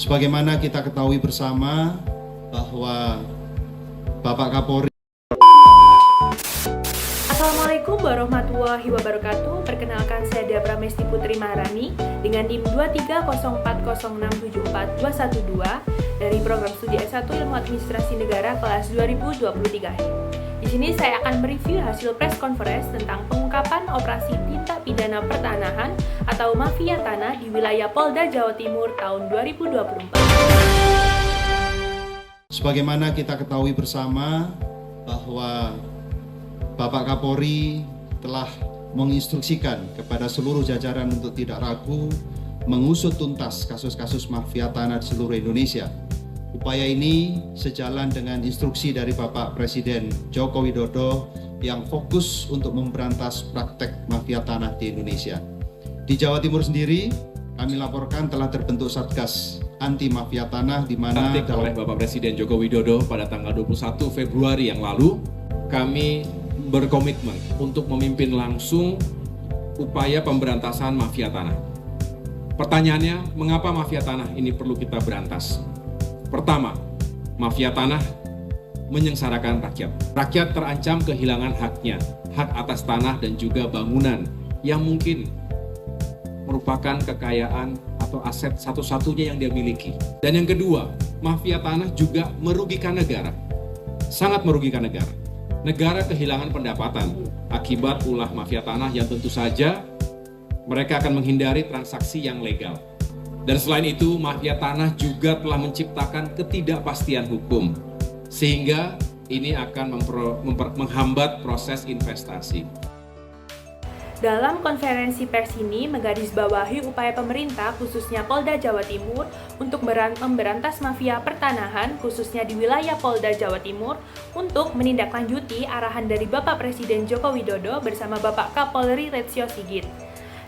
Sebagaimana kita ketahui bersama bahwa Bapak Kapolri. Assalamualaikum warahmatullahi wabarakatuh. Perkenalkan, saya Debra Mesti Putri Maharani dengan NIM 23040674212 dari program studi S1 Ilmu Administrasi Negara kelas 2023. Di sini saya akan mereview hasil press conference tentang pengungkapan operasi tindak pidana pertanahan atau mafia tanah di wilayah Polda Jawa Timur tahun 2024. Sebagaimana kita ketahui bersama bahwa Bapak Kapolri telah menginstruksikan kepada seluruh jajaran untuk tidak ragu mengusut tuntas kasus-kasus mafia tanah di seluruh Indonesia. Upaya ini sejalan dengan instruksi dari Bapak Presiden Joko Widodo yang fokus untuk memberantas praktek mafia tanah di Indonesia. Di Jawa Timur sendiri, kami laporkan telah terbentuk Satgas anti mafia tanah di mana oleh Bapak Presiden Joko Widodo pada tanggal 21 Februari yang lalu. Kami berkomitmen untuk memimpin langsung upaya pemberantasan mafia tanah. Pertanyaannya, mengapa mafia tanah ini perlu kita berantas? Pertama, mafia tanah menyengsarakan rakyat. Rakyat terancam kehilangan haknya, hak atas tanah dan juga bangunan yang mungkin merupakan kekayaan atau aset satu-satunya yang dia miliki. Dan yang kedua, mafia tanah juga merugikan negara, sangat merugikan negara. Negara kehilangan pendapatan akibat ulah mafia tanah yang tentu saja mereka akan menghindari transaksi yang legal. Dan selain itu, mafia tanah juga telah menciptakan ketidakpastian hukum, sehingga ini akan menghambat proses investasi. Dalam konferensi pers ini menggarisbawahi upaya pemerintah khususnya Polda Jawa Timur untuk memberantas mafia pertanahan khususnya di wilayah Polda Jawa Timur untuk menindaklanjuti arahan dari Bapak Presiden Joko Widodo bersama Bapak Kapolri Letsio Sigit.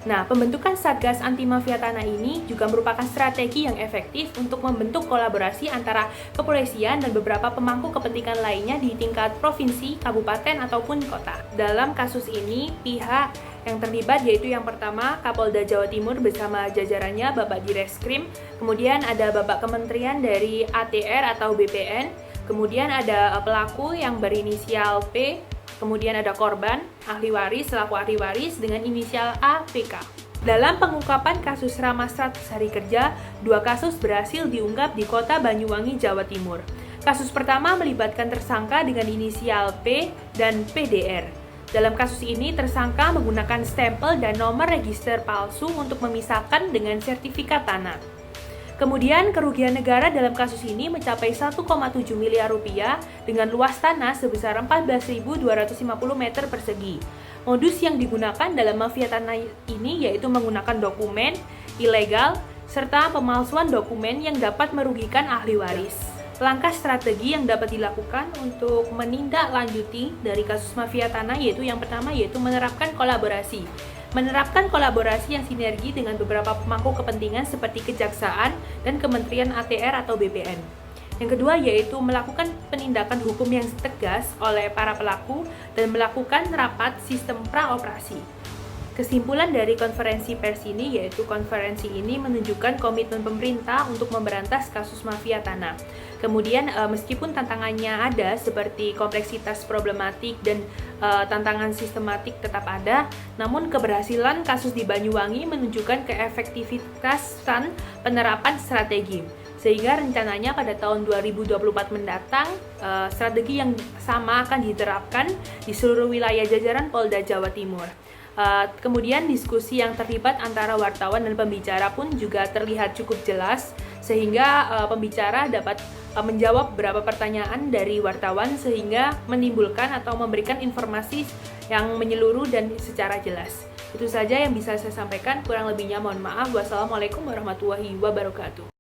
Nah, pembentukan Satgas Anti Mafia Tanah ini juga merupakan strategi yang efektif untuk membentuk kolaborasi antara kepolisian dan beberapa pemangku kepentingan lainnya di tingkat provinsi, kabupaten, ataupun kota. Dalam kasus ini, pihak yang terlibat yaitu yang pertama Kapolda Jawa Timur bersama jajarannya Bapak Direskrim, kemudian ada Bapak Kementerian dari ATR atau BPN, kemudian ada pelaku yang berinisial P, kemudian ada korban, ahli waris selaku ahli waris dengan inisial APK. Dalam pengungkapan kasus Ramas 100 Hari Kerja, 2 kasus berhasil diungkap di kota Banyuwangi, Jawa Timur. Kasus pertama melibatkan tersangka dengan inisial P dan PDR. Dalam kasus ini, tersangka menggunakan stempel dan nomor register palsu untuk memisahkan dengan sertifikat tanah. Kemudian, kerugian negara dalam kasus ini mencapai 1,7 miliar rupiah dengan luas tanah sebesar 14.250 meter persegi. Modus yang digunakan dalam mafia tanah ini yaitu menggunakan dokumen ilegal serta pemalsuan dokumen yang dapat merugikan ahli waris. Langkah strategi yang dapat dilakukan untuk menindaklanjuti dari kasus mafia tanah yaitu yang pertama yaitu menerapkan kolaborasi yang sinergi dengan beberapa pemangku kepentingan seperti Kejaksaan dan Kementerian ATR atau BPN. Yang kedua yaitu melakukan penindakan hukum yang tegas oleh para pelaku dan melakukan rapat sistem praoperasi. Kesimpulan dari konferensi pers ini yaitu konferensi ini menunjukkan komitmen pemerintah untuk memberantas kasus mafia tanah. Kemudian meskipun tantangannya ada seperti kompleksitas problematik dan tantangan sistematik tetap ada, namun keberhasilan kasus di Banyuwangi menunjukkan keefektivitasan penerapan strategi. Sehingga rencananya pada tahun 2024 mendatang, strategi yang sama akan diterapkan di seluruh wilayah jajaran Polda Jawa Timur. Kemudian diskusi yang terlibat antara wartawan dan pembicara pun juga terlihat cukup jelas sehingga pembicara dapat menjawab beberapa pertanyaan dari wartawan sehingga menimbulkan atau memberikan informasi yang menyeluruh dan secara jelas. Itu saja yang bisa saya sampaikan, kurang lebihnya mohon maaf. Wassalamualaikum warahmatullahi wabarakatuh.